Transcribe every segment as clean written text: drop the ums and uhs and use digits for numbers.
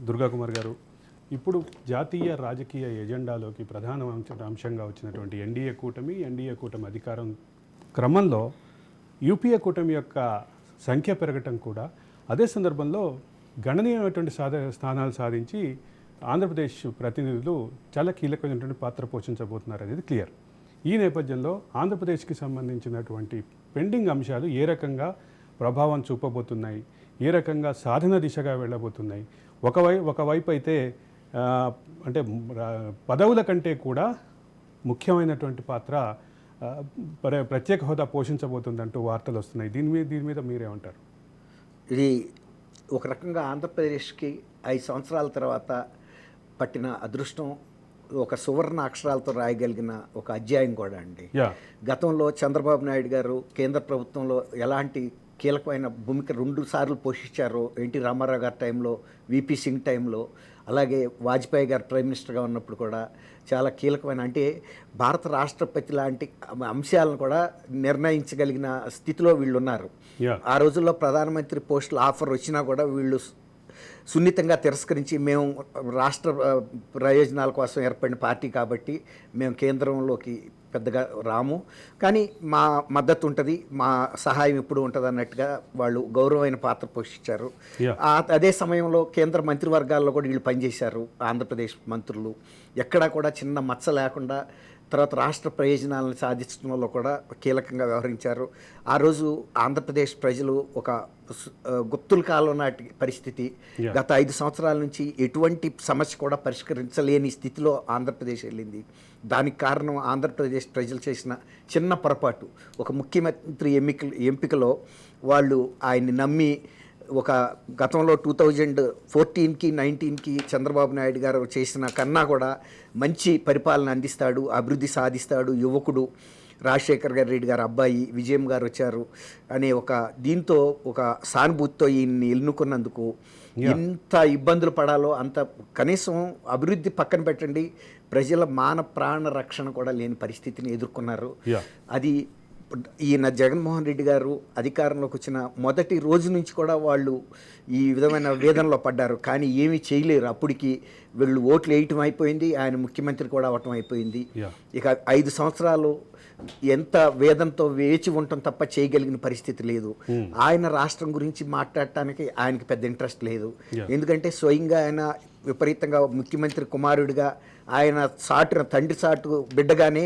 దుర్గా కుమార్ గారు, ఇప్పుడు జాతీయ రాజకీయ ఎజెండాలోకి ప్రధాన అంశంగా వచ్చినటువంటి ఎన్డీఏ కూటమి అధికారం క్రమంలో యూపీఏ కూటమి యొక్క సంఖ్య పెరగటం కూడా, అదే సందర్భంలో గణనీయమైనటువంటి స్థానాలు సాధించి ఆంధ్రప్రదేశ్ ప్రతినిధులు చాలా కీలకమైనటువంటి పాత్ర పోషించబోతున్నారు అనేది క్లియర్. ఈ నేపథ్యంలో ఆంధ్రప్రదేశ్కి సంబంధించినటువంటి పెండింగ్ అంశాలు ఏ రకంగా ప్రభావం చూపబోతున్నాయి, ఏ రకంగా సాధన దిశగా వెళ్ళబోతున్నాయి. ఒకవైపు అయితే అంటే పదవుల కంటే కూడా ముఖ్యమైనటువంటి పాత్ర ప్రత్యేక హోదా పోషించబోతుందంటూ వార్తలు వస్తున్నాయి. దీని మీద మీరేమంటారు? ఇది ఒక రకంగా ఆంధ్రప్రదేశ్కి 5 సంవత్సరాల తర్వాత పట్టిన అదృష్టం, ఒక సువర్ణ అక్షరాలతో రాయగలిగిన ఒక అధ్యాయం కూడా అండి. గతంలో చంద్రబాబు నాయుడు గారు కేంద్ర ప్రభుత్వంలో ఎలాంటి కీలకమైన భూమిక 2 సార్లు పోషించారు. ఎన్టీ రామారావు గారి టైంలో, విపి సింగ్ టైంలో, అలాగే వాజ్పేయి గారు ప్రైమ్ మినిస్టర్గా ఉన్నప్పుడు కూడా చాలా కీలకమైన, అంటే భారత రాష్ట్రపతి లాంటి అంశాలను కూడా నిర్ణయించగలిగిన స్థితిలో వీళ్ళు ఉన్నారు. ఆ రోజుల్లో ప్రధానమంత్రి పోస్టుల ఆఫర్ వచ్చినా కూడా వీళ్ళు సున్నితంగా తిరస్కరించి, మేము రాష్ట్ర ప్రయోజనాల కోసం ఏర్పడిన పార్టీ కాబట్టి మేము కేంద్రంలోకి పెద్దగా రాము, కానీ మా మద్దతు ఉంటుంది, మా సహాయం ఎప్పుడు ఉంటుంది అన్నట్టుగా వాళ్ళు గౌరవమైన పాత్ర పోషించారు. అదే సమయంలో కేంద్ర మంత్రివర్గాల్లో కూడా వీళ్ళు పనిచేశారు. ఆంధ్రప్రదేశ్ మంత్రులు ఎక్కడా కూడా చిన్న మచ్చ లేకుండా తర్వాత రాష్ట్ర ప్రయోజనాలను సాధించడంలో కూడా కీలకంగా వ్యవహరించారు. ఆ రోజు ఆంధ్రప్రదేశ్ ప్రజలు ఒక గుప్తుల కాలం నాటి పరిస్థితి, గత 5 సంవత్సరాల నుంచి ఎటువంటి సమస్య కూడా పరిష్కరించలేని స్థితిలో ఆంధ్రప్రదేశ్ వెళ్ళింది. దానికి కారణం ఆంధ్రప్రదేశ్ ప్రజలు చేసిన చిన్న పొరపాటు. ఒక ముఖ్యమంత్రి ఎంపికలో వాళ్ళు ఆయన్ని నమ్మి, ఒక గతంలో 2014కి 19కి చంద్రబాబు నాయుడు గారు చేసిన కన్నా కూడా మంచి పరిపాలన అందిస్తాడు, అభివృద్ధి సాధిస్తాడు, యువకుడు రాజశేఖర్ రెడ్డి గారు అబ్బాయి విజయం గారు వచ్చారు అనే ఒక దీంతో, ఒక సానుభూతితో ఈయన్ని ఎన్నుకున్నందుకు ఎంత ఇబ్బందులు పడాలో అంత, కనీసం అభివృద్ధి పక్కన పెట్టండి, ప్రజల మాన ప్రాణ రక్షణ కూడా లేని పరిస్థితిని ఎదుర్కొన్నారు. అది ఈయన జగన్మోహన్ రెడ్డి గారు అధికారంలోకి వచ్చిన మొదటి రోజు నుంచి కూడా వాళ్ళు ఈ విధమైన వేదనలో పడ్డారు, కానీ ఏమీ చేయలేరు. అప్పటికి వీళ్ళు ఓట్లు వేయటం అయిపోయింది, ఆయన ముఖ్యమంత్రి కూడా అవటం అయిపోయింది. ఇక 5 సంవత్సరాలు ఎంత వేదనతో వేచి ఉండటం తప్ప చేయగలిగిన పరిస్థితి లేదు. ఆయన రాష్ట్రం గురించి మాట్లాడటానికి ఆయనకి పెద్ద ఇంట్రెస్ట్ లేదు. ఎందుకంటే స్వయంగా ఆయన విపరీతంగా ముఖ్యమంత్రి కుమారుడిగా, ఆయన సాటున తండ్రి సాటు బిడ్డగానే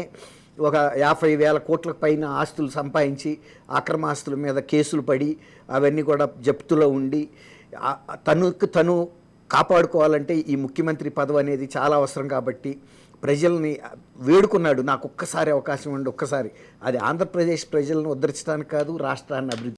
ఒక 50,000 కోట్ల పైన ఆస్తులు సంపాదించి, అక్రమ ఆస్తుల మీద కేసులు పడి అవన్నీ కూడా జప్తులో ఉండి, తను కాపాడుకోవాలంటే ఈ ముఖ్యమంత్రి పదవి అనేది చాలా అవసరం కాబట్టి ప్రజల్ని వేడుకున్నాడు, నాకు ఒక్కసారి అవకాశం ఉండి ఒక్కసారి. అది ఆంధ్రప్రదేశ్ ప్రజలను ఉద్ధరించడానికి కాదు, రాష్ట్రాన్ని అభివృద్ధి